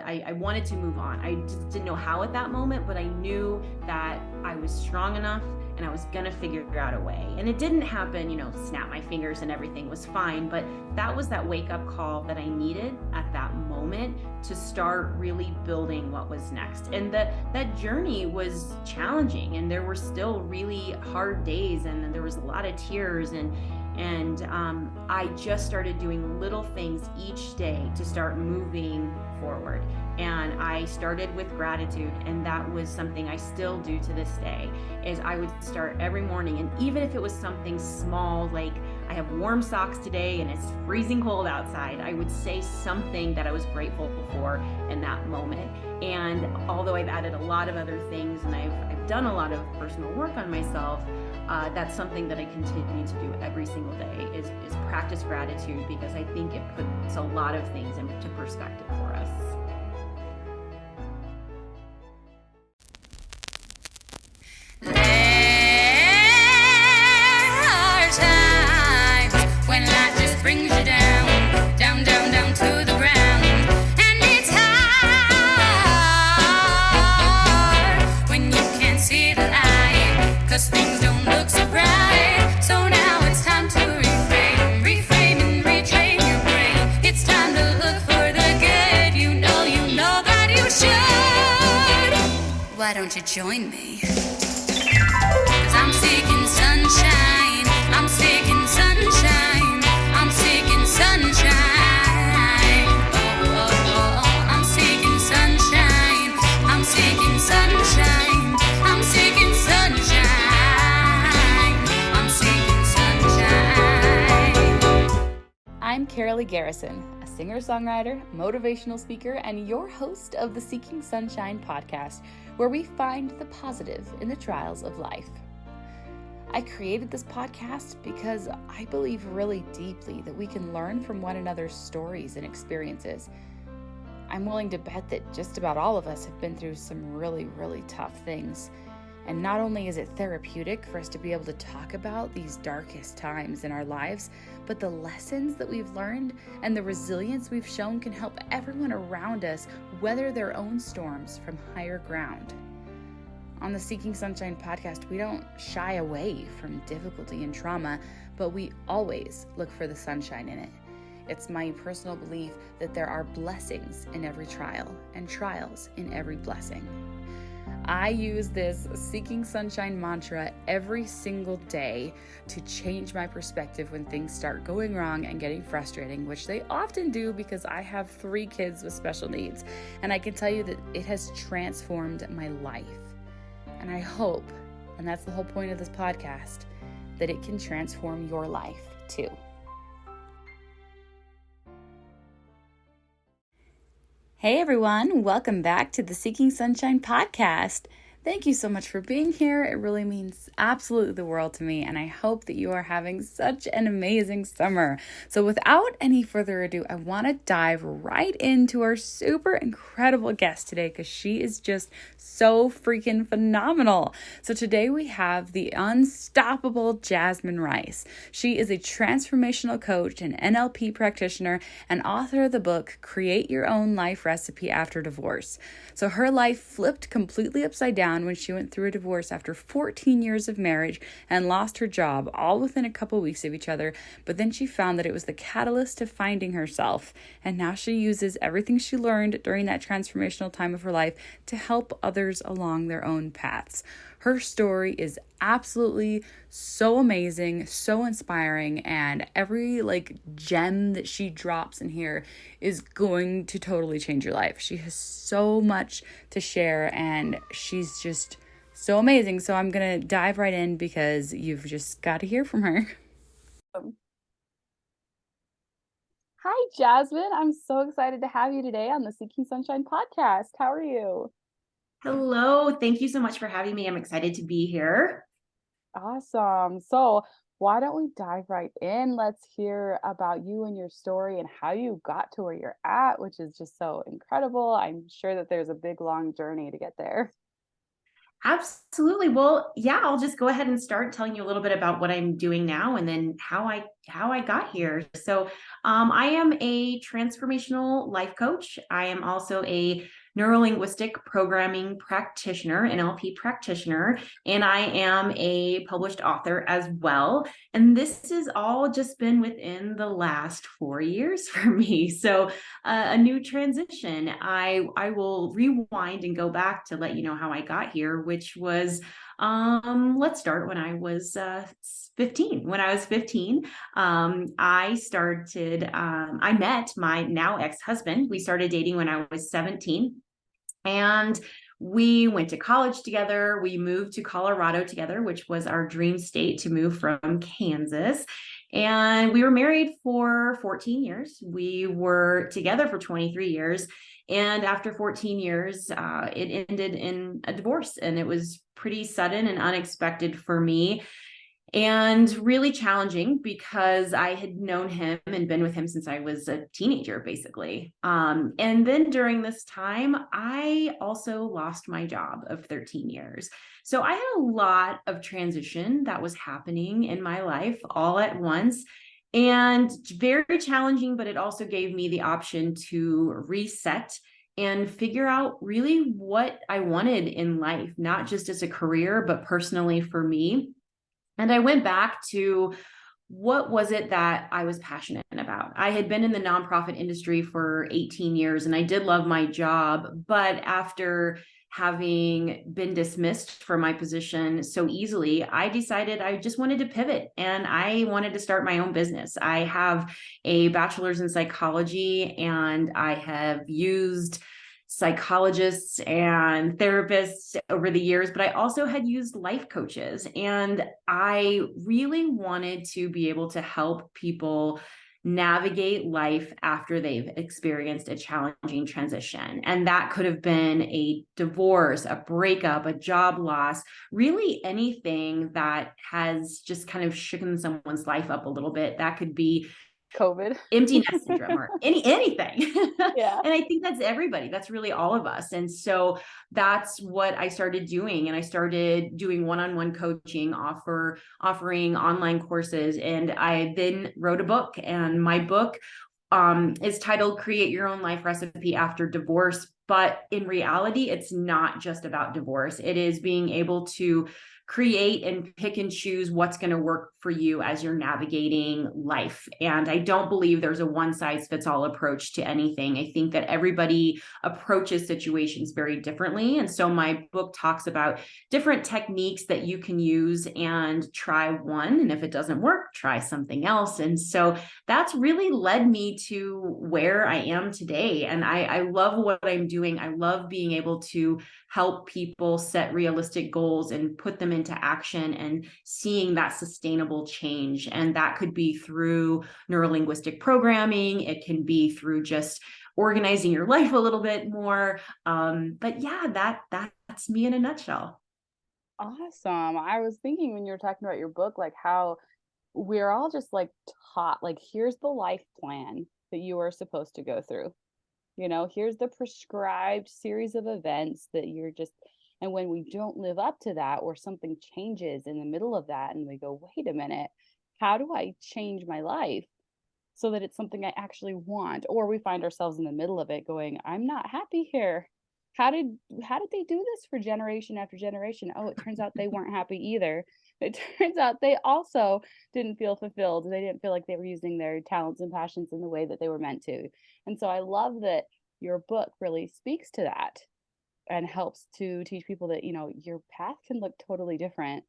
I wanted to move on. I just didn't know how at that moment, but I knew that I was strong enough and I was gonna figure out a way. And it didn't happen, snap my fingers and everything was fine, but that was that wake up call that I needed at that moment to start really building what was next. And that journey was challenging, and there were still really hard days, and there was a lot of tears, and I just started doing little things each day to start moving forward. And I started with gratitude, and that was something I still do to this day, is I would start every morning, and even if it was something small, like I have warm socks today and it's freezing cold outside, I would say something that I was grateful for in that moment. And although I've added a lot of other things, and I've done a lot of personal work on myself, that's something that I continue to do every single day is practice gratitude, because I think it puts a lot of things into perspective for us. There are times when life just brings you down, down, down, down to the ground. And it's hard when you can't see the light, 'cause things don't look so bright. So now it's time to reframe and retrain your brain. It's time to look for the good. You know that you should. Why don't you join me? 'Cause I'm seeking sunshine. I'm seeking sunshine. I'm seeking sunshine. Oh, oh, oh. I'm seeking sunshine. I'm seeking sunshine. I'm seeking sunshine. I'm seeking sunshine. I'm Karaleigh Garrison, a singer-songwriter, motivational speaker, and your host of the Seeking Sunshine podcast, where we find the positive in the trials of life. I created this podcast because I believe really deeply that we can learn from one another's stories and experiences. I'm willing to bet that just about all of us have been through some really, really tough things. And not only is it therapeutic for us to be able to talk about these darkest times in our lives, but the lessons that we've learned and the resilience we've shown can help everyone around us weather their own storms from higher ground. On the Seeking Sunshine podcast, we don't shy away from difficulty and trauma, but we always look for the sunshine in it. It's my personal belief that there are blessings in every trial and trials in every blessing. I use this Seeking Sunshine mantra every single day to change my perspective when things start going wrong and getting frustrating, which they often do because I have 3 kids with special needs. And I can tell you that it has transformed my life. And I hope, and that's the whole point of this podcast, that it can transform your life too. Hey everyone, welcome back to the Seeking Sunshine podcast. Thank you so much for being here. It really means absolutely the world to me, and I hope that you are having such an amazing summer. So without any further ado, I want to dive right into our super incredible guest today, because she is just so freaking phenomenal. So today we have the unstoppable Jasmine Rice. She is a transformational coach, an NLP practitioner, and author of the book, Create Your Own Life Recipe After Divorce. So her life flipped completely upside down when she went through a divorce after 14 years of marriage and lost her job, all within a couple weeks of each other. But then she found that it was the catalyst to finding herself. And now she uses everything she learned during that transformational time of her life to help others along their own paths. Her story is absolutely so amazing, so inspiring, and every gem that she drops in here is going to totally change your life. She has so much to share, and she's just so amazing. So I'm going to dive right in because you've just got to hear from her. Hi, Jasmine. I'm so excited to have you today on the Seeking Sunshine podcast. How are you? Hello, thank you so much for having me. I'm excited to be here. Awesome. So why don't we dive right in? Let's hear about you and your story and how you got to where you're at, which is just so incredible. I'm sure that there's a big, long journey to get there. Absolutely. Well, yeah, I'll just go ahead and start telling you a little bit about what I'm doing now and then how I got here. So, I am a transformational life coach. I am also a neurolinguistic programming practitioner, NLP practitioner, and I am a published author as well. And this has all just been within the last 4 years for me. So, a new transition. I will rewind and go back to let you know how I got here, which was let's start when I was 15. When I was 15, I met my now ex-husband. We started dating when I was 17. And we went to college together. We moved to Colorado together, which was our dream state to move from Kansas. And we were married for 14 years. We were together for 23 years. And after 14 years, it ended in a divorce. And it was pretty sudden and unexpected for me, and really challenging because I had known him and been with him since I was a teenager, basically. And then during this time, I also lost my job of 13 years. So I had a lot of transition that was happening in my life all at once. And very challenging, but it also gave me the option to reset and figure out really what I wanted in life, not just as a career, but personally for me. And I went back to what was it that I was passionate about. I had been in the nonprofit industry for 18 years and I did love my job, but after having been dismissed from my position so easily, I decided I just wanted to pivot and I wanted to start my own business. I have a bachelor's in psychology and I have used psychologists and therapists over the years, but I also had used life coaches. And I really wanted to be able to help people navigate life after they've experienced a challenging transition. And that could have been a divorce, a breakup, a job loss, really anything that has just kind of shooken someone's life up a little bit. That could be COVID. empty nest syndrome or anything. Yeah. And I think that's everybody. That's really all of us. And so that's what I started doing. And I started doing one-on-one coaching, offering online courses. And I then wrote a book. And my book is titled Create Your Own Life Recipe After Divorce. But in reality, it's not just about divorce. It is being able to create and pick and choose what's going to work for you as you're navigating life. And I don't believe there's a one size fits all approach to anything. I think that everybody approaches situations very differently. And so my book talks about different techniques that you can use and try one. And if it doesn't work, try something else. And so that's really led me to where I am today. And I love what I'm doing. I love being able to help people set realistic goals and put them into action and seeing that sustainable change. And that could be through neurolinguistic programming. It can be through just organizing your life a little bit more. But yeah, that's me in a nutshell. Awesome. I was thinking when you were talking about your book, like how we're all just like taught, like, here's the life plan that you are supposed to go through. Here's the prescribed series of events that you're just, and when we don't live up to that or something changes in the middle of that and we go, wait a minute, how do I change my life so that it's something I actually want? Or we find ourselves in the middle of it going, I'm not happy here. How did they do this for generation after generation? Oh, it turns out they weren't happy either. It turns out they also didn't feel fulfilled. They didn't feel like they were using their talents and passions in the way that they were meant to. And so I love that your book really speaks to that and helps to teach people that, your path can look totally different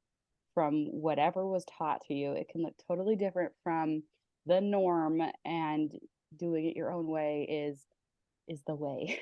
from whatever was taught to you. It can look totally different from the norm, and doing it your own way is the way.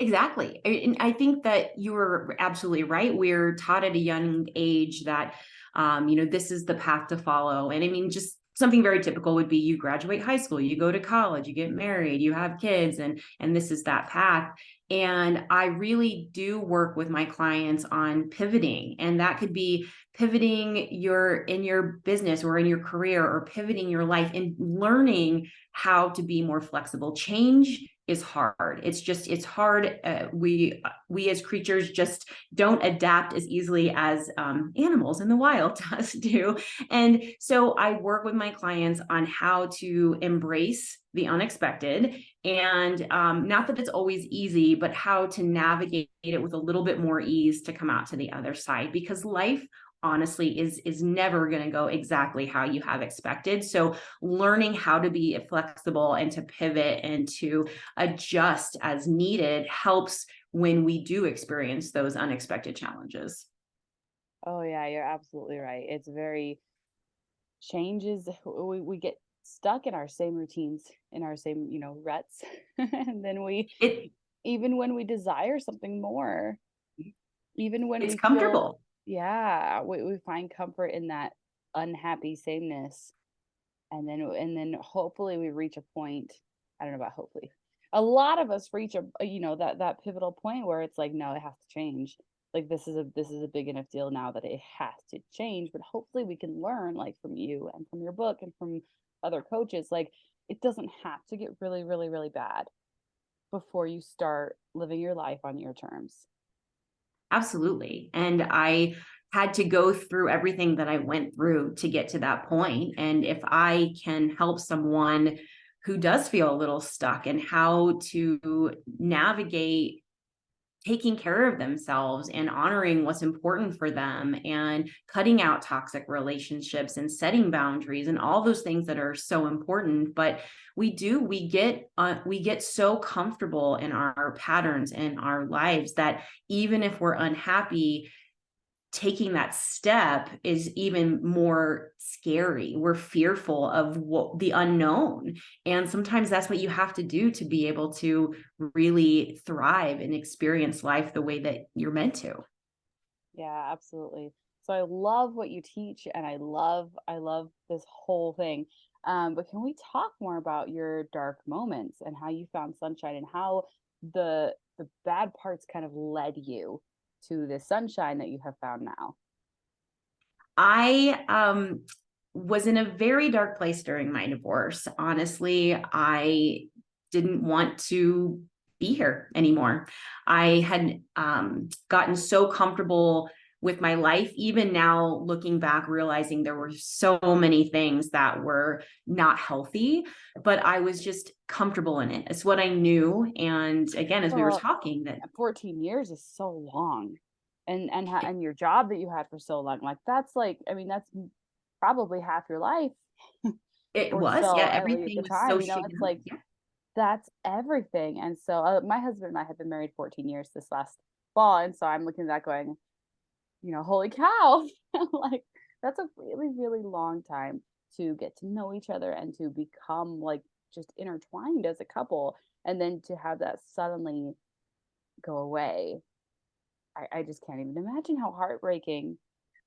Exactly. And I think that you were absolutely right. We're taught at a young age that, this is the path to follow. And I mean, just something very typical would be you graduate high school, you go to college, you get married, you have kids, and this is that path. And I really do work with my clients on pivoting. And that could be pivoting in your business or in your career, or pivoting your life and learning how to be more flexible. Change is hard. It's hard. We as creatures just don't adapt as easily as animals in the wild do. And so I work with my clients on how to embrace the unexpected, and not that it's always easy, but how to navigate it with a little bit more ease to come out to the other side, because life honestly is never going to go exactly how you have expected. So learning how to be flexible and to pivot and to adjust as needed helps when we do experience those unexpected challenges. Oh yeah, you're absolutely right. It's very changes. We get stuck in our same routines, in our same, ruts. And then It even when we desire something more, even when it's we feel, comfortable. yeah, we find comfort in that unhappy sameness. And then hopefully we reach a point. I don't know about hopefully. A lot of us reach that pivotal point where it's like, no, it has to change. Like this is a big enough deal now that it has to change. But hopefully we can learn, like, from you and from your book and from other coaches, like, it doesn't have to get really, really, really bad before you start living your life on your terms. Absolutely. And I had to go through everything that I went through to get to that point. And if I can help someone who does feel a little stuck and how to navigate taking care of themselves and honoring what's important for them and cutting out toxic relationships and setting boundaries and all those things that are so important. But we get so comfortable in our patterns in our lives that even if we're unhappy, taking that step is even more scary. We're fearful of what the unknown. And sometimes that's what you have to do to be able to really thrive and experience life the way that you're meant to. Yeah, absolutely. So I love what you teach, and I love this whole thing. But can we talk more about your dark moments and how you found sunshine and how the bad parts kind of led you to the sunshine that you have found now? I was in a very dark place during my divorce. Honestly, I didn't want to be here anymore. I had gotten so comfortable with my life, even now looking back, realizing there were so many things that were not healthy, but I was just comfortable in it. It's what I knew. And again, as we were Well, talking, that 14 years is so long. And your job that you had for so long, like, that's like, I mean, that's probably half your life it or was, so yeah, at everything the was so time, shaken it's up. like, Yeah. that's everything. And so my husband and I have been married 14 years this last fall, and so I'm looking at that going, holy cow. Like, that's a really, really long time to get to know each other and to become, like, just intertwined as a couple, and then to have that suddenly go away. I just can't even imagine how heartbreaking.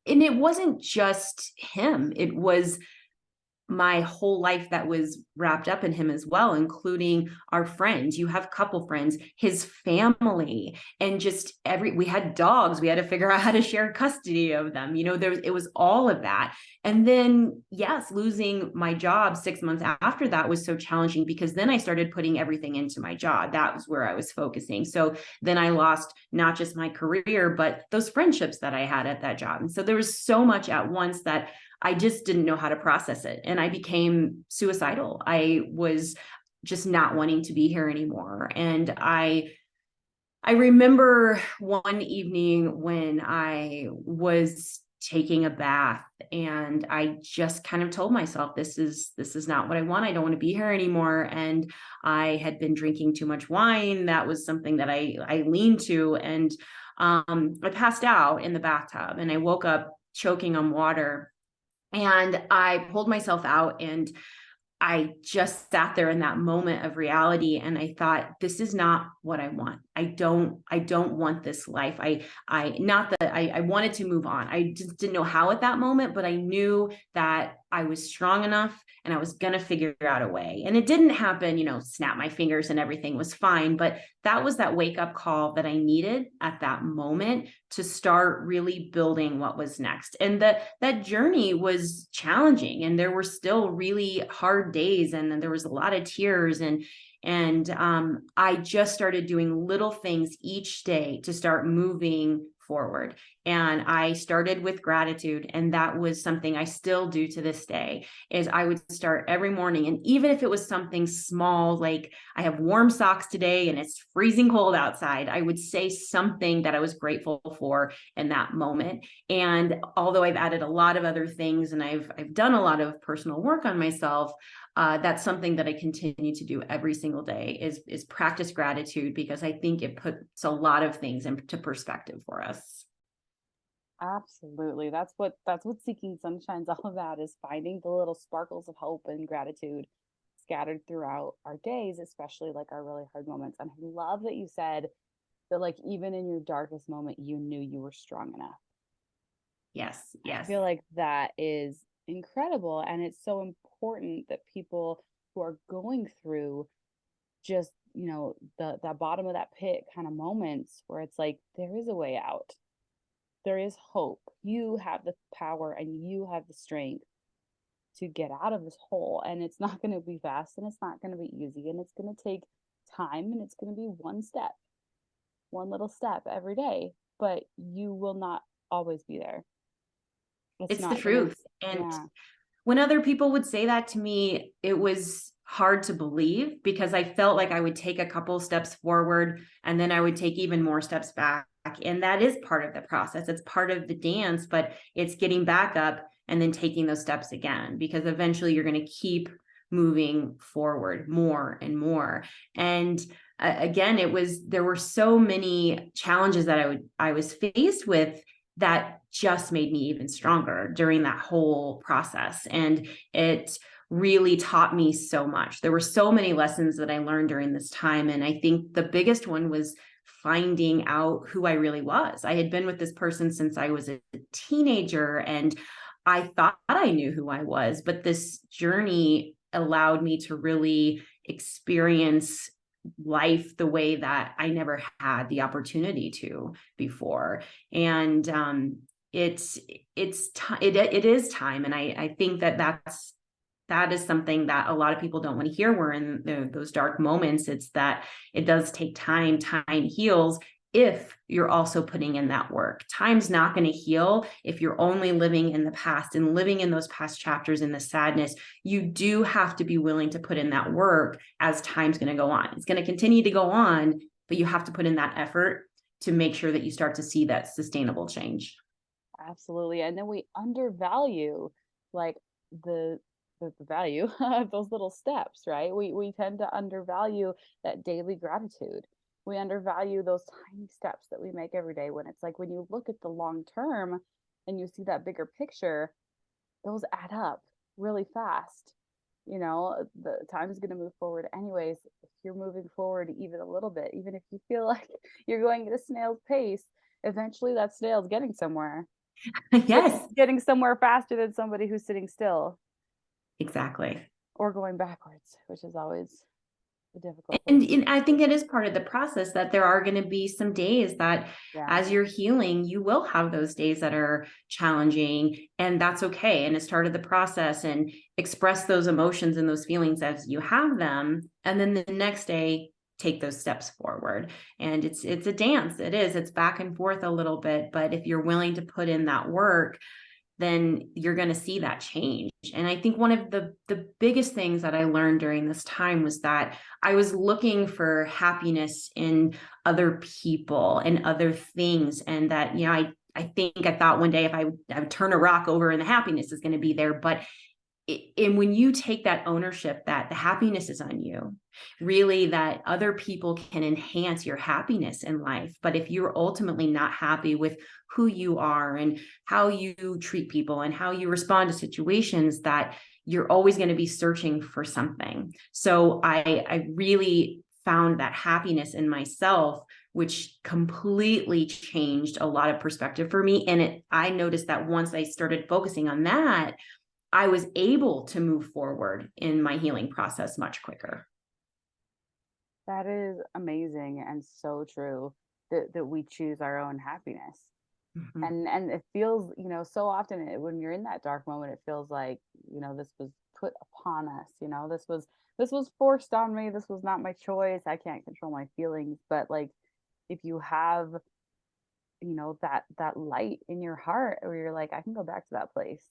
And it wasn't just him, it was my whole life that was wrapped up in him as well, including our friends. You have couple friends, his family, and just we had dogs. We had to figure out how to share custody of them. It was all of that. And then, yes, losing my job 6 months after that was so challenging, because then I started putting everything into my job. That was where I was focusing. So then I lost not just my career, but those friendships that I had at that job. And so there was so much at once that I just didn't know how to process it. And I became suicidal. I was just not wanting to be here anymore. And I remember one evening when I was taking a bath, and I just kind of told myself, this is not what I want. I don't want to be here anymore. And I had been drinking too much wine. That was something that I leaned to. And I passed out in the bathtub, and I woke up choking on water. And I pulled myself out, and I just sat there in that moment of reality. And I thought, this is not what I want. I don't want this life. Not that I wanted to move on. I just didn't know how at that moment, but I knew that I was strong enough and I was going to figure out a way. And it didn't happen, snap my fingers and everything was fine. But that was that wake up call that I needed at that moment to start really building what was next. And that journey was challenging, and there were still really hard days, and there was a lot of tears, and And I just started doing little things each day to start moving forward. And I started with gratitude. And that was something I still do to this day, is I would start every morning. And even if it was something small, like I have warm socks today and it's freezing cold outside, I would say something that I was grateful for in that moment. And although I've added a lot of other things and I've done a lot of personal work on myself, that's something that I continue to do every single day, is practice gratitude, because I think it puts a lot of things into perspective for us. Absolutely. That's what Seeking Sunshine's all about, is finding the little sparkles of hope and gratitude scattered throughout our days, especially like our really hard moments. And I love that you said that, like, even in your darkest moment, you knew you were strong enough. Yes, I yes. feel like that is incredible. And it's so important that people who are going through just, that bottom of that pit kind of moments where it's like, there is a way out. There is hope. You have the power and you have the strength to get out of this hole. And it's not going to be fast, and it's not going to be easy, and it's going to take time, and it's going to be one little step every day, but you will not always be there. It's It's the not going to, truth. And yeah. when other people would say that to me, it was hard to believe, because I felt like I would take a couple steps forward and then I would take even more steps back. And that is part of the process. It's part of the dance, but it's getting back up and then taking those steps again, because eventually you're going to keep moving forward more and more. And again, there were so many challenges that I was faced with that just made me even stronger during that whole process. And it really taught me so much. There were so many lessons that I learned during this time. And I think the biggest one was finding out who I really was. I had been with this person since I was a teenager, and I thought I knew who I was, but this journey allowed me to really experience life the way that I never had the opportunity to before. And it is time. And I think that is something that a lot of people don't want to hear. We're in those dark moments. It's that it does take time. Time heals if you're also putting in that work. Time's not going to heal if you're only living in the past and living in those past chapters in the sadness. You do have to be willing to put in that work as time's going to go on. It's going to continue to go on, but you have to put in that effort to make sure that you start to see that sustainable change. Absolutely. And then we undervalue, like, the value of those little steps, right? We tend to undervalue that daily gratitude. We undervalue those tiny steps that we make every day, when it's like, when you look at the long term and you see that bigger picture, those add up really fast. The time's going to move forward anyways. If you're moving forward even a little bit, even if you feel like you're going at a snail's pace, eventually that snail's getting somewhere. Yes, Getting somewhere faster than somebody who's sitting still exactly. or going backwards, which is always the difficult And, thing. I think it is part of the process that there are going to be some days that, Yeah, as you're healing, you will have those days that are challenging, and that's okay. And it's part of the process, and express those emotions and those feelings as you have them. And then the next day, take those steps forward. And it's a dance. It's back and forth a little bit. But if you're willing to put in that work, then you're going to see that change. And I think one of the biggest things that I learned during this time was that I was looking for happiness in other people and other things. And that, I thought one day if I would turn a rock over and the happiness is going to be there. But and when you take that ownership that the happiness is on you, really, that other people can enhance your happiness in life. But if you're ultimately not happy with who you are and how you treat people and how you respond to situations, that you're always going to be searching for something. So I really found that happiness in myself, which completely changed a lot of perspective for me. And I noticed that once I started focusing on that, I was able to move forward in my healing process much quicker. that is amazing and so true, that we choose our own happiness. Mhm. And it feels, so often when you're in that dark moment, it feels like, this was put upon us, this was this was forced on me. This was not my choice. I can't control my feelings. But like, if you have, that light in your heart where you're like, I can go back to that place.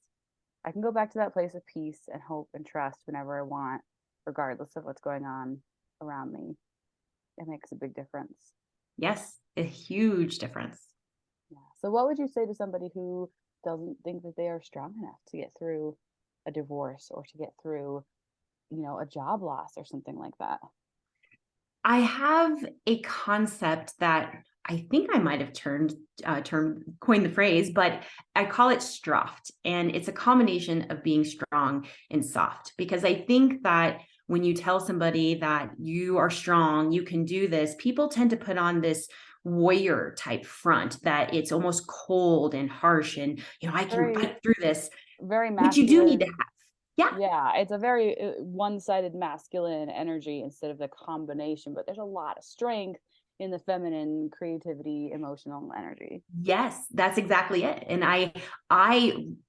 I can go back to that place of peace and hope and trust whenever I want, regardless of what's going on around me. It makes a big difference. Yes, a huge difference. Yeah. So what would you say to somebody who doesn't think that they are strong enough to get through a divorce or to get through, a job loss or something like that? I have a concept that I think I might have coined the phrase, but I call it STROFT. And it's a combination of being strong and soft, because I think that when you tell somebody that you are strong, you can do this, people tend to put on this warrior type front that it's almost cold and harsh and, I can Very, fight through this, very which you do need to masculine. have. Yeah. Yeah, it's a very one-sided masculine energy instead of the combination, but there's a lot of strength in the feminine creativity, emotional energy. Yes, that's exactly it. And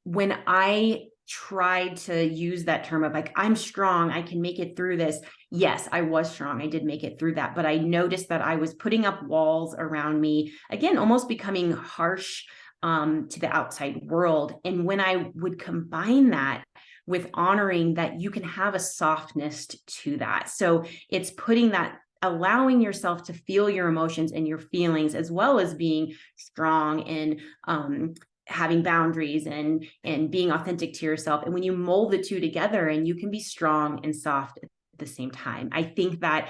when I tried to use that term of like, I'm strong, I can make it through this. Yes, I was strong. I did make it through that. But I noticed that I was putting up walls around me, again, almost becoming harsh to the outside world. And when I would combine that with honoring that you can have a softness to that. So it's allowing yourself to feel your emotions and your feelings, as well as being strong and having boundaries and being authentic to yourself. And when you mold the two together, and you can be strong and soft at the same time, I think that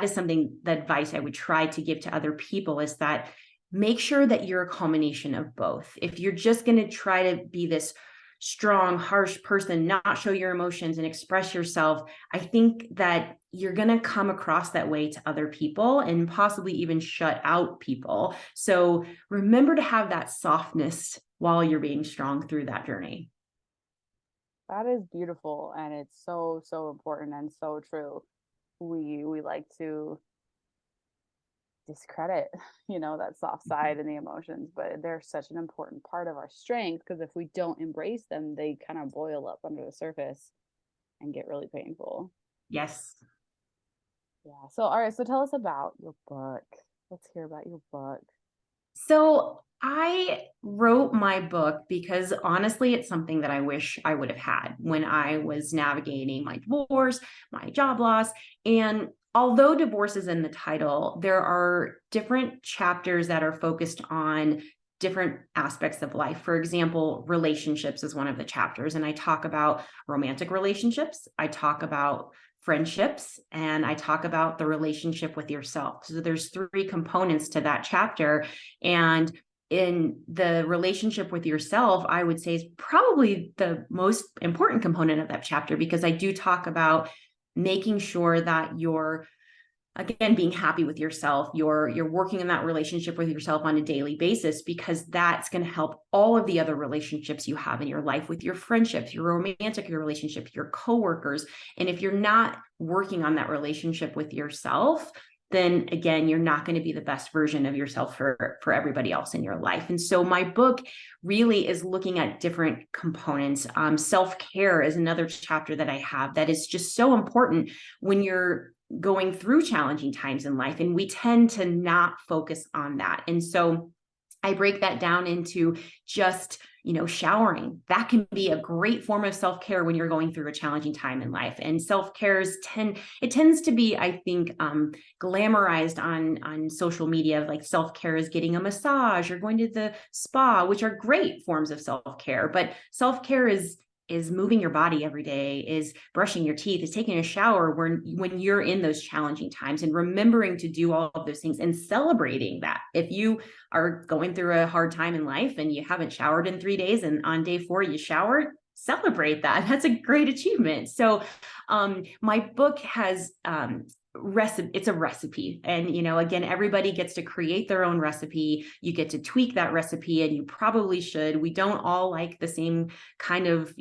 is something, the advice I would try to give to other people is that make sure that you're a combination of both. If you're just going to try to be this strong, harsh person, not show your emotions and express yourself, I think that you're going to come across that way to other people and possibly even shut out people. So remember to have that softness while you're being strong through that journey. That is beautiful, and it's so, so important and so true. We like to discredit, that soft side and the emotions, but they're such an important part of our strength, because if we don't embrace them, they kind of boil up under the surface and get really painful. Yes. Yeah. So, all right. So tell us about your book. Let's hear about your book. So I wrote my book because honestly, it's something that I wish I would have had when I was navigating my divorce, my job loss. And although divorce is in the title, there are different chapters that are focused on different aspects of life. For example, relationships is one of the chapters. And I talk about romantic relationships. I talk about friendships, and I talk about the relationship with yourself. So there's 3 components to that chapter. And in the relationship with yourself, I would say is probably the most important component of that chapter, because I do talk about making sure that you're, again, being happy with yourself, you're working in that relationship with yourself on a daily basis, because that's going to help all of the other relationships you have in your life, with your friendships, your romantic relationships, your coworkers. And if you're not working on that relationship with yourself, then again, you're not going to be the best version of yourself for everybody else in your life. And so my book really is looking at different components. Self-care is another chapter that I have that is just so important when you're going through challenging times in life, and we tend to not focus on that. And so I break that down into just, showering. That can be a great form of self-care when you're going through a challenging time in life. And self-care tends to be, I think, glamorized on social media. Like self-care is getting a massage or going to the spa, which are great forms of self-care. But self-care is moving your body every day, is brushing your teeth, is taking a shower when you're in those challenging times, and remembering to do all of those things and celebrating that. If you are going through a hard time in life and you haven't showered in 3 days, and on day 4 you showered, celebrate that. That's a great achievement. So my book has it's a recipe, and again, everybody gets to create their own recipe. You get to tweak that recipe, and you probably should. We don't all like the same kind of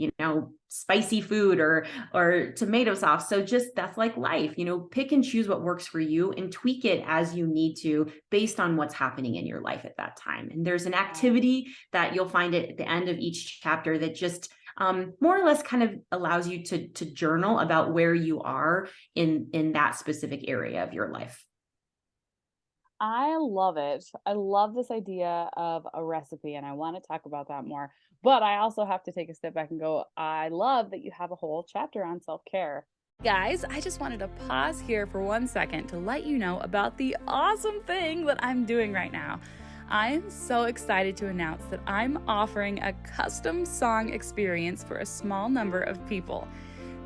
spicy food or tomato sauce. So just, that's like life, pick and choose what works for you and tweak it as you need to, based on what's happening in your life at that time. And there's an activity that you'll find at the end of each chapter that just more or less kind of allows you to journal about where you are in that specific area of your life. I love it. I love this idea of a recipe, and I want to talk about that more. But I also have to take a step back and go, I love that you have a whole chapter on self-care. Guys, I just wanted to pause here for 1 second to let you know about the awesome thing that I'm doing right now. I am so excited to announce that I'm offering a custom song experience for a small number of people.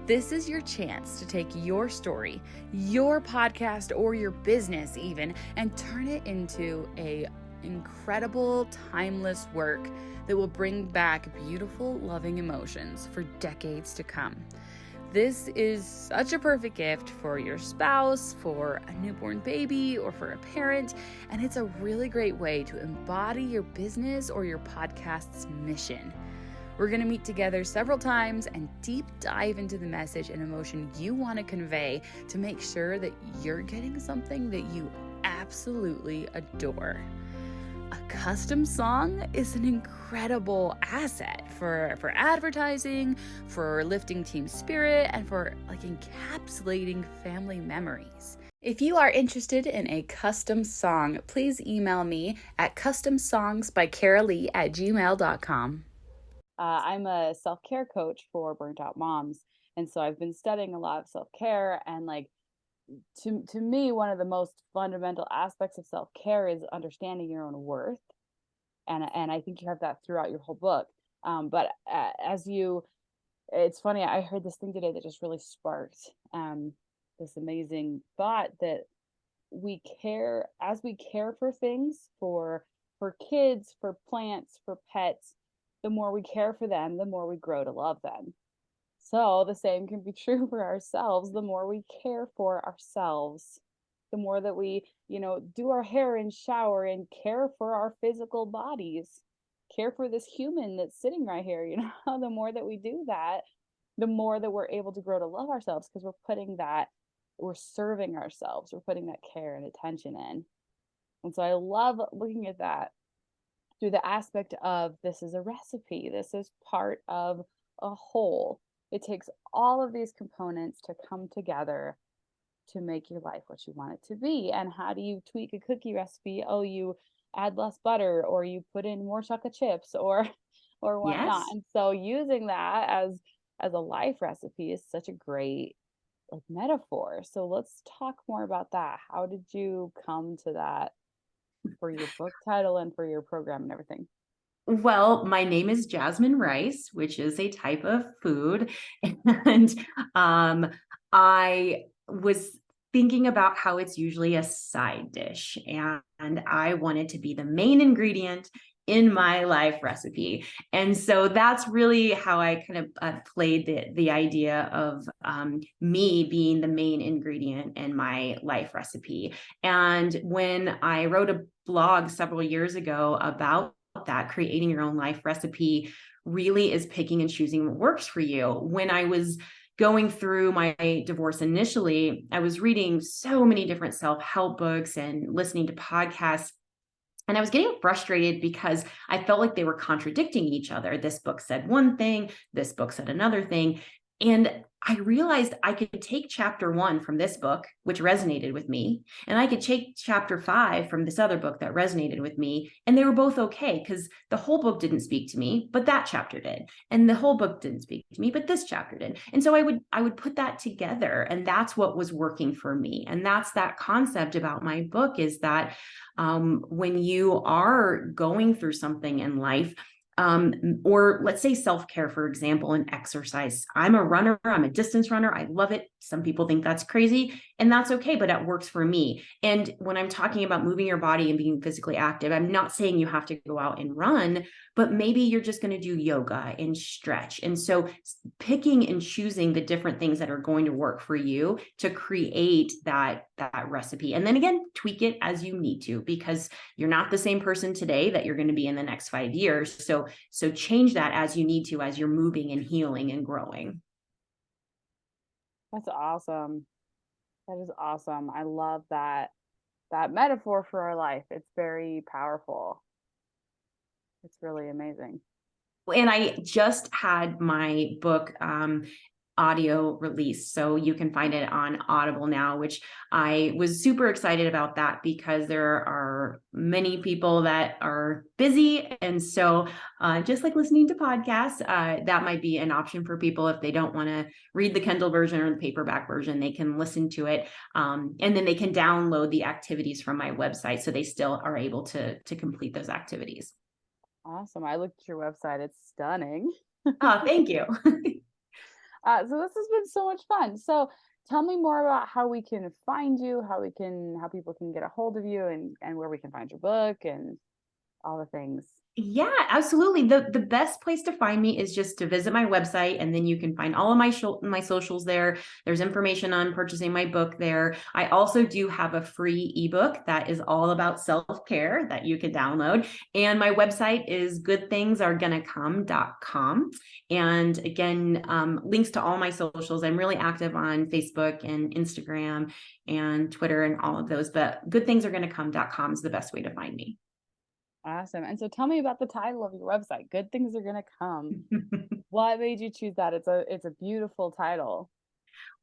This is your chance to take your story, your podcast, or your business even, and turn it into an incredible, timeless work that will bring back beautiful, loving emotions for decades to come. This is such a perfect gift for your spouse, for a newborn baby, or for a parent, and it's a really great way to embody your business or your podcast's mission. We're going to meet together several times and deep dive into the message and emotion you want to convey to make sure that you're getting something that you absolutely adore. A custom song is an incredible asset for advertising, for lifting team spirit, and for encapsulating family memories. If you are interested in a custom song, please email me at customsongsbykaraleigh@gmail.com. I'm a self-care coach for burnt out moms. And so I've been studying a lot of self-care, and to me, one of the most fundamental aspects of self-care is understanding your own worth. And I think you have that throughout your whole book. But it's funny, I heard this thing today that just really sparked this amazing thought that as we care for things, for kids, for plants, for pets, the more we care for them, the more we grow to love them. So the same can be true for ourselves. The more we care for ourselves, the more that we, do our hair and shower and care for our physical bodies, care for this human that's sitting right here, the more that we do that, the more that we're able to grow to love ourselves, because we're serving ourselves, we're putting that care and attention in. And so I love looking at that through the aspect of, this is a recipe. This is part of a whole. It takes all of these components to come together to make your life what you want it to be. And how do you tweak a cookie recipe? Oh, you add less butter, or you put in more chocolate chips, or whatnot. Yes. And so using that as a life recipe is such a great metaphor. So let's talk more about that. How did you come to that for your book title and for your program and everything? Well, my name is Jasmine Rice, which is a type of food. And I was thinking about how it's usually a side dish, and I wanted to be the main ingredient in my life recipe. And so that's really how I kind of played the idea of me being the main ingredient in my life recipe. And when I wrote a blog several years ago about that, creating your own life recipe really is picking and choosing what works for you. When I was going through my divorce initially, I was reading so many different self-help books and listening to podcasts. And I was getting frustrated because I felt like they were contradicting each other. This book said one thing, this book said another thing. And I realized I could take chapter 1 from this book, which resonated with me, and I could take chapter 5 from this other book that resonated with me. And they were both okay, because the whole book didn't speak to me, but that chapter did. And the whole book didn't speak to me, but this chapter did. And so I would put that together, and that's what was working for me. And that's that concept about my book, is that when you are going through something in life, or let's say self-care, for example, and exercise. I'm a runner, I'm a distance runner. I love it. Some people think that's crazy, and that's okay, but it works for me. And when I'm talking about moving your body and being physically active, I'm not saying you have to go out and run, but maybe you're just going to do yoga and stretch. And so picking and choosing the different things that are going to work for you to create that recipe. And then again, tweak it as you need to, because you're not the same person today that you're going to be in the next 5 years. So change that as you need to, as you're moving and healing and growing. That's awesome. That is awesome. I love that metaphor for our life. It's very powerful. It's really amazing. And I just had my book audio release. So you can find it on Audible now, which I was super excited about that because there are many people that are busy. And so just like listening to podcasts, that might be an option for people if they don't want to read the Kindle version or the paperback version, they can listen to it. And then they can download the activities from my website. So they still are able to complete those activities. Awesome. I looked at your website. It's stunning. Oh, thank you. So this has been so much fun. So tell me more about how we can find you, how people can get a hold of you, and where we can find your book and all the things. Yeah, absolutely. The best place to find me is just to visit my website, and then you can find all of my socials there. There's information on purchasing my book there. I also do have a free ebook that is all about self-care that you can download. And my website is goodthingsaregonnacome.com. And again, links to all my socials. I'm really active on Facebook and Instagram and Twitter and all of those, but goodthingsaregonnacome.com is the best way to find me. Awesome. And so tell me about the title of your website. Good Things Are Gonna Come. What made you choose that? It's a beautiful title.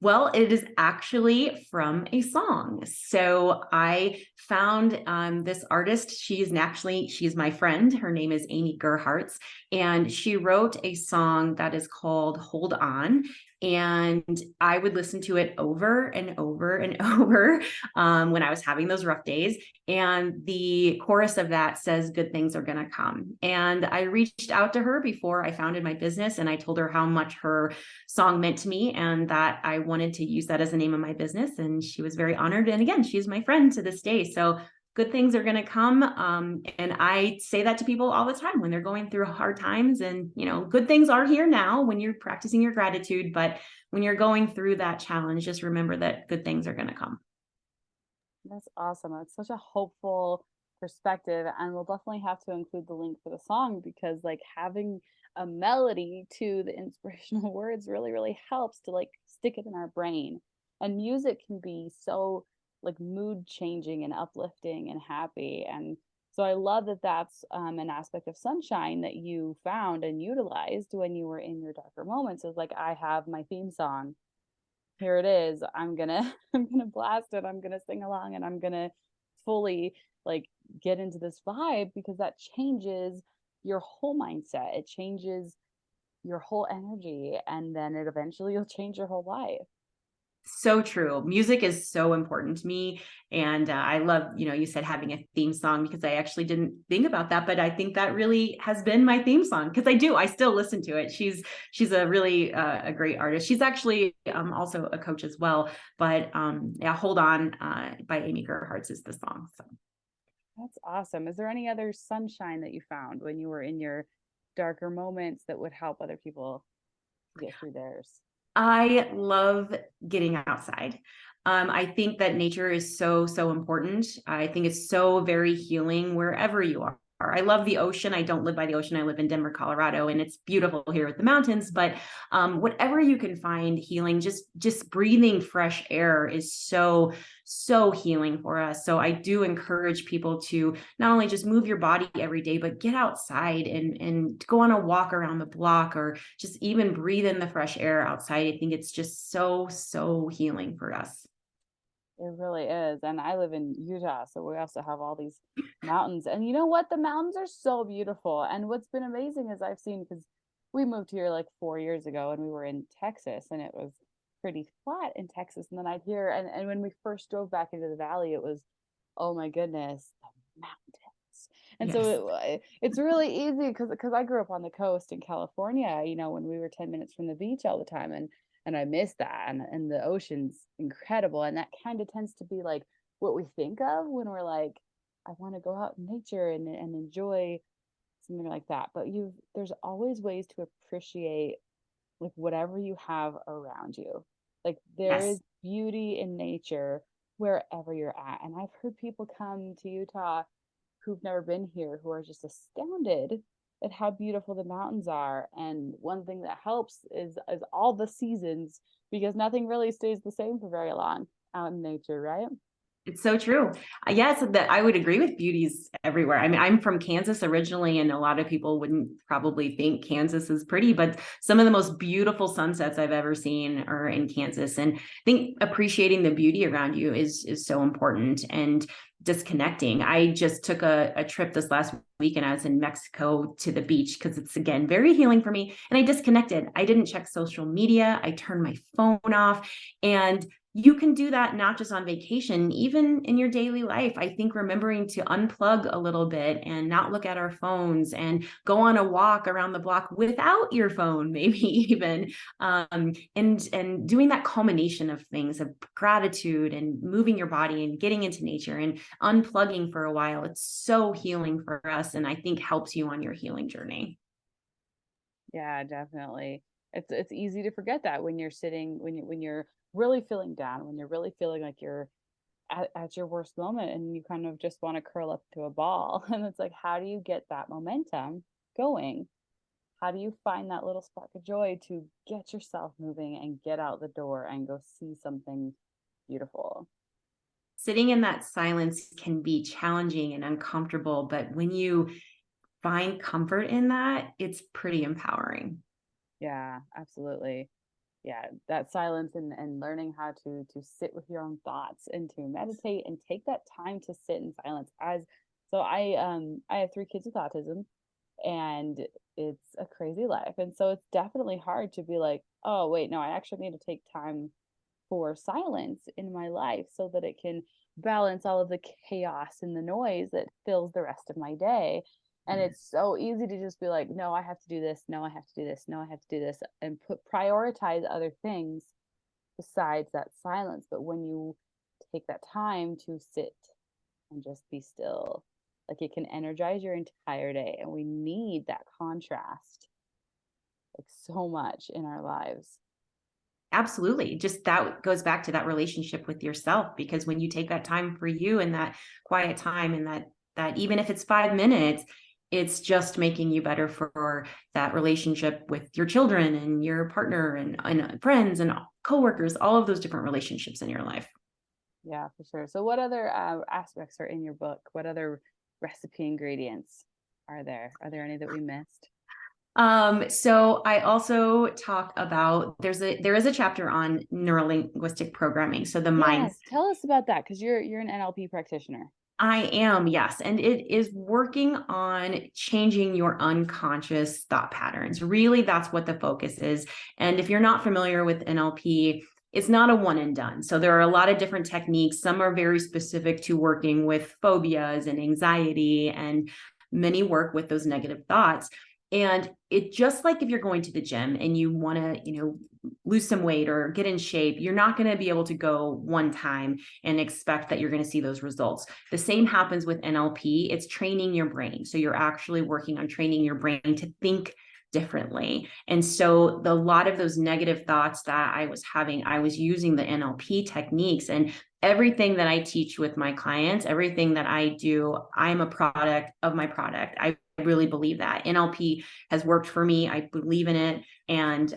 Well, it is actually from a song. So I found this artist. She's my friend. Her name is Amy Gerhartz, and she wrote a song that is called Hold On. And I would listen to it over and over and over when I was having those rough days. And the chorus of that says, "Good things are going to come." And I reached out to her before I founded my business, and I told her how much her song meant to me and that I wanted to use that as the name of my business. And she was very honored. And again, she's my friend to this day. So good things are going to come. And I say that to people all the time when they're going through hard times. And, good things are here now when you're practicing your gratitude. But when you're going through that challenge, just remember that good things are going to come. That's awesome. That's such a hopeful perspective. And we'll definitely have to include the link for the song because, like, having a melody to the inspirational words really, really helps to, like, stick it in our brain. And music can be so, like, mood changing and uplifting and happy. And so I love that that's an aspect of sunshine that you found and utilized when you were in your darker moments. It's like, I have my theme song. Here it is. I'm gonna blast it. I'm gonna sing along, and I'm gonna fully, like, get into this vibe because that changes your whole mindset. It changes your whole energy, and then it eventually will change your whole life. So true. Music is so important to me. And I love, you said having a theme song because I actually didn't think about that, but I think that really has been my theme song because I still listen to it. She's a really a great artist. She's actually also a coach as well. But yeah, Hold On by Amy Gerhartz is the song. So. That's awesome. Is there any other sunshine that you found when you were in your darker moments that would help other people get through theirs? I love getting outside. I think that nature is so, so important. I think it's so very healing wherever you are. I love the ocean. I don't live by the ocean. I live in Denver, Colorado, and it's beautiful here with the mountains. But whatever you can find healing, just breathing fresh air is so, so healing for us. So I do encourage people to not only just move your body every day, but get outside and go on a walk around the block or just even breathe in the fresh air outside. I think it's just so, so healing for us. It really is. And I live in Utah, so we also have all these mountains. And you know what? The mountains are so beautiful. And what's been amazing is I've seen, because we moved here like 4 years ago and we were in Texas and it was pretty flat in Texas. And then I'd hear, and when we first drove back into the valley, it was, oh my goodness, the mountains. And Yes. so it's really easy because I grew up on the coast in California, when we were 10 minutes from the beach all the time. And I miss that. And the ocean's incredible. And that kind of tends to be like what we think of when we're like, I want to go out in nature and enjoy something like that. But there's always ways to appreciate like whatever you have around you. Like there Yes. is beauty in nature wherever you're at. And I've heard people come to Utah who've never been here who are just astounded at how beautiful the mountains are. And one thing that helps is all the seasons because nothing really stays the same for very long out in nature, right? It's so true. Yes, that I would agree with beauty's everywhere. I mean, I'm from Kansas originally, and a lot of people wouldn't probably think Kansas is pretty, but some of the most beautiful sunsets I've ever seen are in Kansas. And I think appreciating the beauty around you is so important, and disconnecting. I just took a trip this last week, and I was in Mexico to the beach because it's, again, very healing for me. And I disconnected. I didn't check social media. I turned my phone off, and you can do that not just on vacation, even in your daily life. I think remembering to unplug a little bit and not look at our phones, and go on a walk around the block without your phone, maybe even, and doing that culmination of things, of gratitude and moving your body and getting into nature and unplugging for a while. It's so healing for us, and I think helps you on your healing journey. Yeah, definitely. It's easy to forget that when you're sitting, when you're really feeling down, when you're really feeling like you're at your worst moment, and you kind of just want to curl up to a ball. And it's like, how do you get that momentum going? How do you find that little spark of joy to get yourself moving and get out the door and go see something beautiful? Sitting in that silence can be challenging and uncomfortable, but when you find comfort in that, it's pretty empowering. Yeah, absolutely. Yeah, that silence, and learning how to sit with your own thoughts and to meditate and take that time to sit in silence. As so I have 3 kids with autism, and it's a crazy life. And so it's definitely hard to be like, oh wait, no, I actually need to take time for silence in my life so that it can balance all of the chaos and the noise that fills the rest of my day. And it's so easy to just be like, no, I have to do this, no, I have to do this, no, I have to do this, and prioritize other things besides that silence. But when you take that time to sit and just be still, like, it can energize your entire day. And we need that contrast like so much in our lives. Absolutely. Just that goes back to that relationship with yourself, because when you take that time for you, and that quiet time, and that even if it's 5 minutes, it's just making you better for that relationship with your children and your partner and friends and coworkers, all of those different relationships in your life. Yeah, for sure. So what other aspects are in your book? What other recipe ingredients are there? Are there any that we missed? So I also talk about, there is a chapter on neurolinguistic programming. So the mind. Yes, tell us about that, because you're an NLP practitioner. I am, yes. And it is working on changing your unconscious thought patterns. Really, that's what the focus is. And if you're not familiar with NLP, it's not a one and done. So there are a lot of different techniques. Some are very specific to working with phobias and anxiety, and many work with those negative thoughts. And it, just like if you're going to the gym and you want to, lose some weight or get in shape, you're not going to be able to go one time and expect that you're going to see those results. The same happens with NLP. It's training your brain. So you're actually working on training your brain to think differently. And so a lot of those negative thoughts that I was having, I was using the NLP techniques, and everything that I teach with my clients, everything that I do, I'm a product of my product. I really believe that NLP has worked for me. I believe in it. And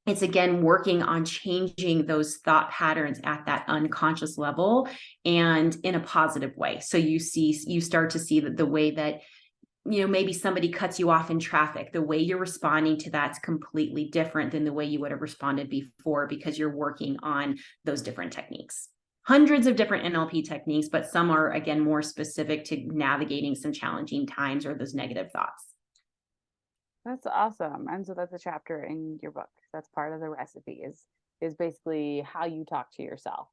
it's, again, working on changing those thought patterns at that unconscious level, and in a positive way. So you start to see that the way that, maybe somebody cuts you off in traffic, the way you're responding to that's completely different than the way you would have responded before, because you're working on those different techniques. Hundreds of different NLP techniques, but some are, again, more specific to navigating some challenging times or those negative thoughts. That's awesome. And so that's a chapter in your book. That's part of the recipe, is basically how you talk to yourself.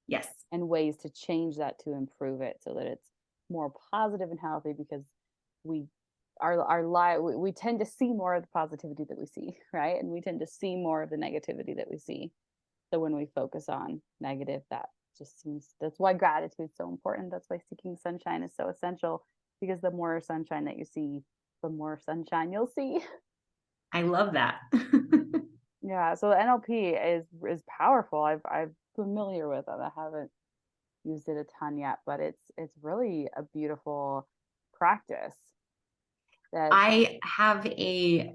Yes. And ways to change that to improve it so that it's more positive and healthy, because we we tend to see more of the positivity that we see, right? And we tend to see more of the negativity that we see. So when we focus on negative, that's why gratitude is so important. That's why seeking sunshine is so essential, because the more sunshine that you see, the more sunshine you'll see. I love that. Yeah, so the NLP is powerful. I'm familiar with it. I haven't used it a ton yet, but it's really a beautiful practice. I have a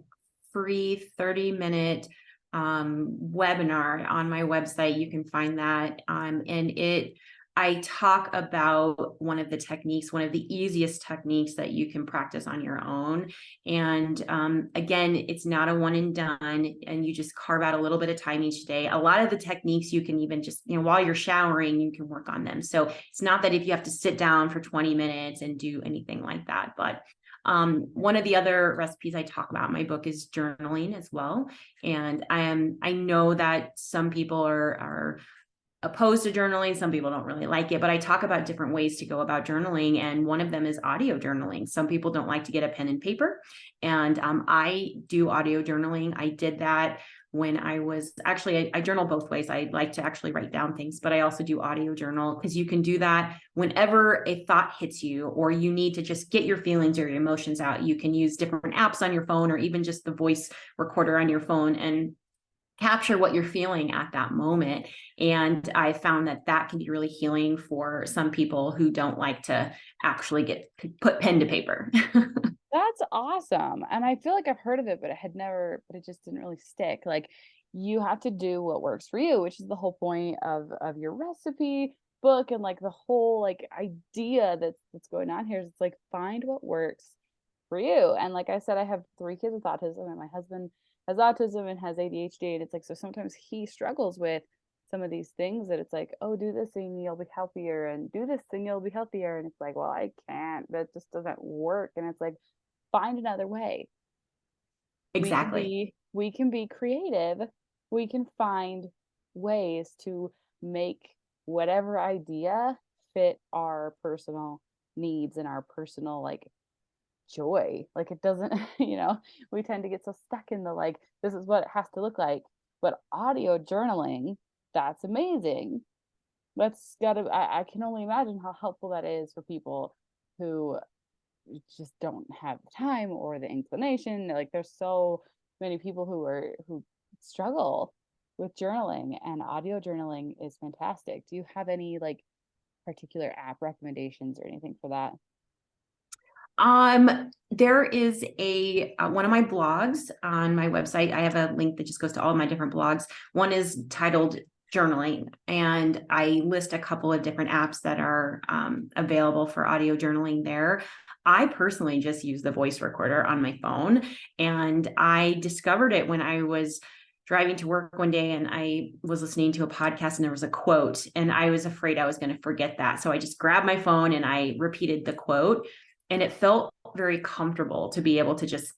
free 30-minute webinar on my website. You can find that. And it I talk about one of the techniques, one of the easiest techniques that you can practice on your own. And again, it's not a one and done, and you just carve out a little bit of time each day. A lot of the techniques you can even just, while you're showering, you can work on them. So it's not that if you have to sit down for 20 minutes and do anything like that. But one of the other recipes I talk about in my book is journaling as well. And I know that some people are opposed to journaling. Some people don't really like it, but I talk about different ways to go about journaling. And one of them is audio journaling. Some people don't like to get a pen and paper. And I do audio journaling. I did that when I was actually, I journal both ways. I like to actually write down things, but I also do audio journal because you can do that whenever a thought hits you, or you need to just get your feelings or your emotions out. You can use different apps on your phone, or even just the voice recorder on your phone, and capture what you're feeling at that moment. And I found that can be really healing for some people who don't like to actually put pen to paper. That's awesome. And I feel like I've heard of it, but it just didn't really stick. Like, you have to do what works for you, which is the whole point of your recipe book, and like the whole like idea that's going on here is it's like, find what works for you. And like I said, I have 3 kids with autism, and my husband has autism and has ADHD. And it's like, so sometimes he struggles with some of these things that it's like, oh, do this thing, you'll be healthier, and do this thing, you'll be healthier. And it's like, well, I can't, that just doesn't work. And it's like, find another way. Exactly. We can be creative. We can find ways to make whatever idea fit our personal needs and our personal like joy. Like, it doesn't, we tend to get so stuck in the like, this is what it has to look like. But audio journaling, that's amazing. I can only imagine how helpful that is for people who just don't have the time or the inclination. Like, there's so many people who struggle with journaling, and audio journaling is fantastic. Do you have any like particular app recommendations or anything for that? There is one of my blogs on my website. I have a link that just goes to all of my different blogs. One is titled Journaling, and I list a couple of different apps that are available for audio journaling there. I personally just use the voice recorder on my phone, and I discovered it when I was driving to work one day, and I was listening to a podcast, and there was a quote, and I was afraid I was going to forget that. So I just grabbed my phone and I repeated the quote, and it felt very comfortable to be able to just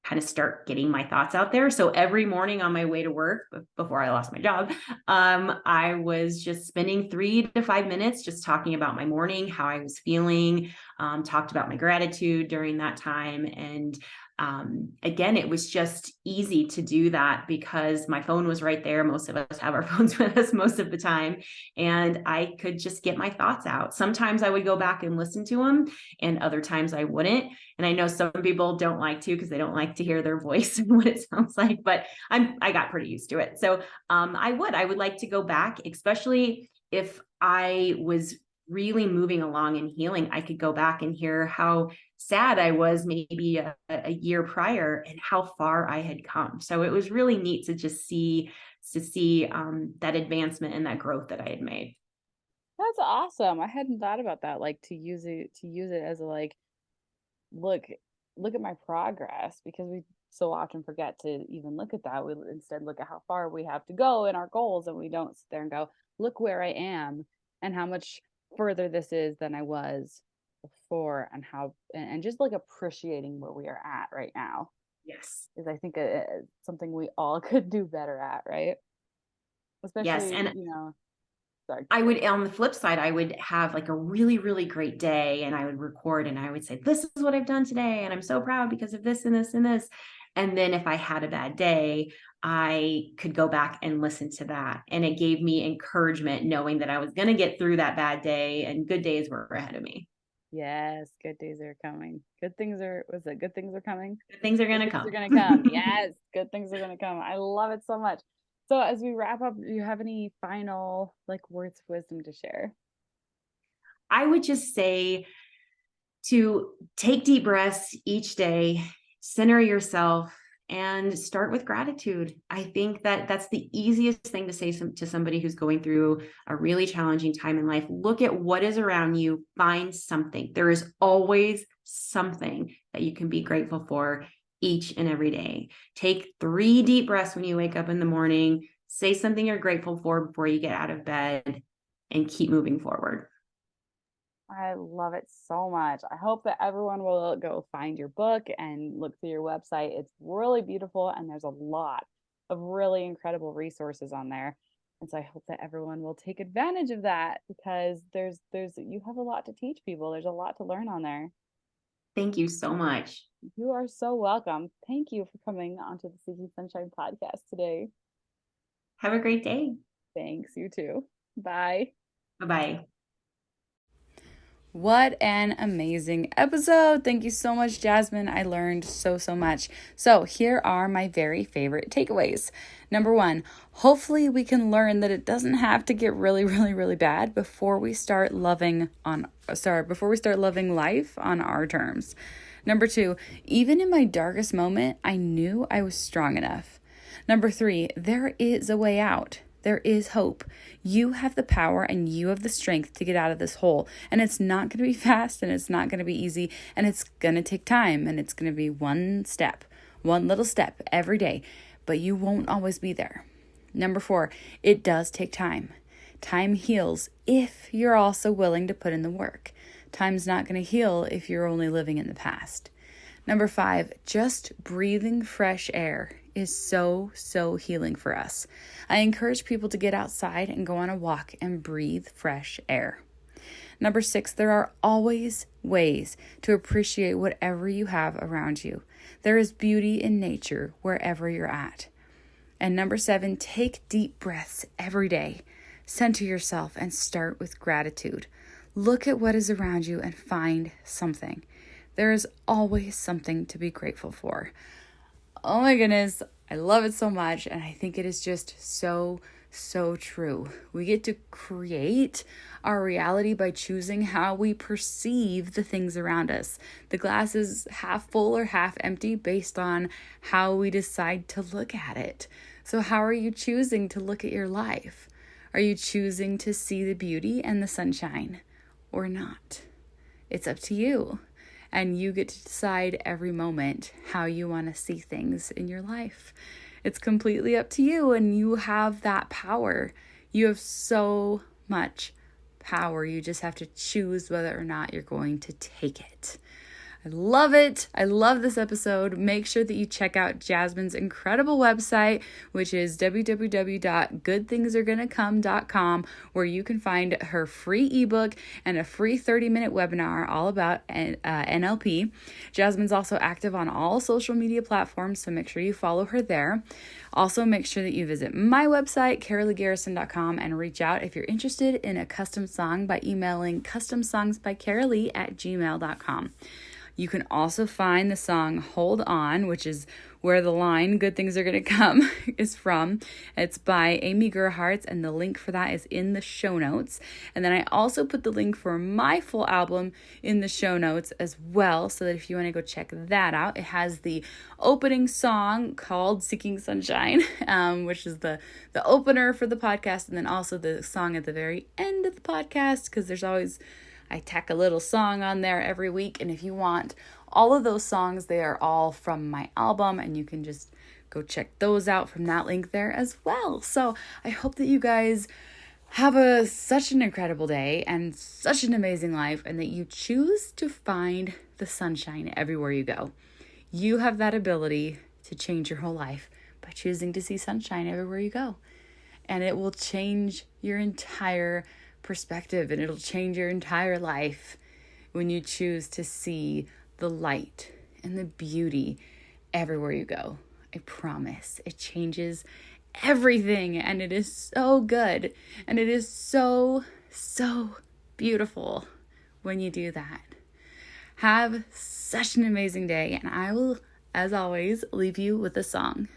kind of start getting my thoughts out there. So every morning on my way to work, before I lost my job, I was just spending 3 to 5 minutes just talking about my morning, how I was feeling, talked about my gratitude during that time. And again, it was just easy to do that because my phone was right there. Most of us have our phones with us most of the time, and I could just get my thoughts out. Sometimes I would go back and listen to them, and other times I wouldn't. And I know some people don't like to because they don't like to hear their voice and what it sounds like, but I got pretty used to it. So I would like to go back, especially if I was really moving along and healing. I could go back and hear how sad I was maybe a year prior and how far I had come. So it was really neat to just see that advancement and that growth that I had made. That's awesome. I hadn't thought about that. Like, to use it as a like, look at my progress, because we so often forget to even look at that. We instead look at how far we have to go in our goals, and we don't sit there and go, look where I am and how much further this is than I was before, and just like appreciating where we are at right now. Yes. Is, I think, something we all could do better at, right? Especially, yes. And sorry. I would, on the flip side, I would have like a really, really great day, and I would record and I would say, this is what I've done today, and I'm so proud because of this and this and this. And then if I had a bad day, I could go back and listen to that. And it gave me encouragement, knowing that I was going to get through that bad day and good days were ahead of me. Yes, good days are coming. Good things are coming? Good things are going to come. Good things are going to come. Yes, good things are going to come. I love it so much. So as we wrap up, do you have any final like words of wisdom to share? I would just say to take deep breaths each day, center yourself, and start with gratitude. I think that that's the easiest thing to say to somebody who's going through a really challenging time in life. Look at what is around you, find something. There is always something that you can be grateful for each and every day. Take 3 deep breaths when you wake up in the morning, say something you're grateful for before you get out of bed, and keep moving forward. I love it so much. I hope that everyone will go find your book and look through your website. It's really beautiful, and there's a lot of really incredible resources on there. And so I hope that everyone will take advantage of that, because there's you have a lot to teach people. There's a lot to learn on there. Thank you so much. You are so welcome. Thank you for coming onto the Seeking Sunshine podcast today. Have a great day. Thanks, you too. Bye. Bye-bye. What an amazing episode. Thank you so much, Jasmine. I learned so much. So here are my very favorite takeaways. Number 1, hopefully we can learn that it doesn't have to get really bad before we start loving life on our terms. Number 2, even in my darkest moment, I knew I was strong enough. Number 3, there is a way out. There is hope. You have the power and you have the strength to get out of this hole. And it's not going to be fast, and it's not going to be easy, and it's going to take time, and it's going to be one little step every day, but you won't always be there. Number 4, it does take time. Time heals if you're also willing to put in the work. Time's not going to heal if you're only living in the past. Number 5, just breathing fresh air is so healing for us. I encourage people to get outside and go on a walk and breathe fresh air. Number 6, there are always ways to appreciate whatever you have around you. There is beauty in nature wherever you're at. And number 7, take deep breaths every day. Center yourself and start with gratitude. Look at what is around you and find something. There is always something to be grateful for. Oh my goodness, I love it so much, and I think it is just so true. We get to create our reality by choosing how we perceive the things around us. The glass is half full or half empty based on how we decide to look at it. So how are you choosing to look at your life? Are you choosing to see the beauty and the sunshine or not? It's up to you. And you get to decide every moment how you want to see things in your life. It's completely up to you, and you have that power. You have so much power. You just have to choose whether or not you're going to take it. I love it. I love this episode. Make sure that you check out Jasmine's incredible website, which is www.goodthingsaregonnacome.com, where you can find her free ebook and a free 30-minute webinar all about NLP. Jasmine's also active on all social media platforms, so make sure you follow her there. Also, make sure that you visit my website, KaraleigHgarrison.com, and reach out if you're interested in a custom song by emailing customsongsbykaraleigh@gmail.com. You can also find the song Hold On, which is where the line Good Things Are Gonna Come is from. It's by Amy Gerhardt, and the link for that is in the show notes. And then I also put the link for my full album in the show notes as well, so that if you want to go check that out, it has the opening song called Seeking Sunshine, which is the opener for the podcast, and then also the song at the very end of the podcast, because I tack a little song on there every week. And if you want all of those songs, they are all from my album, and you can just go check those out from that link there as well. So I hope that you guys have such an incredible day and such an amazing life, and that you choose to find the sunshine everywhere you go. You have that ability to change your whole life by choosing to see sunshine everywhere you go. And it will change your entire perspective, and it'll change your entire life when you choose to see the light and the beauty everywhere you go. I promise it changes everything, and it is so good, and it is so beautiful when you do that. Have such an amazing day, and I will, as always, leave you with a song.